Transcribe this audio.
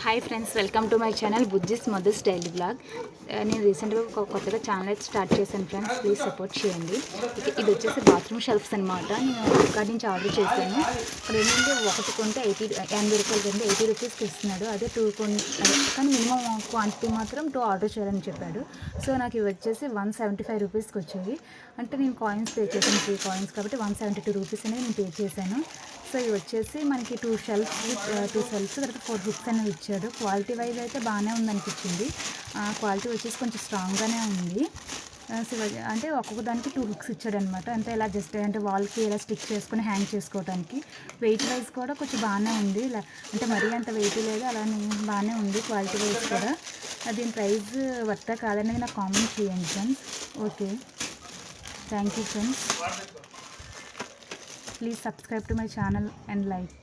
Hi friends, welcome to my channel Bujji's mother's daily blog. నేను రీసెంట్గా కొత్తగా ఛానల్ అయితే స్టార్ట్ చేశాను ఫ్రెండ్స్, ప్లీజ్ సపోర్ట్ చేయండి. ఇది వచ్చేసి బాత్రూమ్ షెల్ఫ్స్ అనమాట. నేను ఫ్లిప్కార్ట్ నుంచి ఆర్డర్ చేశాను. అక్కడ ఏంటంటే ఒకటి కొంటే 80 రూపాయలు కంటే 80 రూపీస్కి ఇస్తున్నాడు. అదే కానీ మినిమం క్వాంటిటీ మాత్రం 2 ఆర్డర్ చేయాలని చెప్పాడు. సో నాకు ఇవి వచ్చేసి 175 రూపీస్కి వచ్చాయి. అంటే నేను కాయిన్స్ పే చేశాను, 3 కాయిన్స్ కాబట్టి 172 రూపీస్ అనేది నేను పే చేశాను. సో ఇవి వచ్చేసి మనకి 2 షెల్ఫ్స్ తర్వాత 4 హుక్స్ అనేవి ఇచ్చాడు. క్వాలిటీ వైజ్ అయితే బాగానే ఉందనిపించింది. క్వాలిటీ వచ్చేసి కొంచెం స్ట్రాంగ్గానే ఉంది. అంటే ఒక్కొక్క దానికి 2 హుక్స్ ఇచ్చాడనమాట. అంటే ఇలా జస్ట్ అంటే వాల్కి ఇలా స్టిక్ చేసుకుని హ్యాంగ్ చేసుకోవడానికి. వెయిట్ వైజ్ కూడా కొంచెం బాగానే ఉంది. అంటే మరీ అంత వెయిట్ లేదు, అలానే బాగానే ఉంది క్వాలిటీ వైజ్ కూడా. దీని ప్రైస్ వర్తా కాదనేది నాకు కామెంట్ చేయండి friends. Okay, thank you friends. Please subscribe to my channel and like.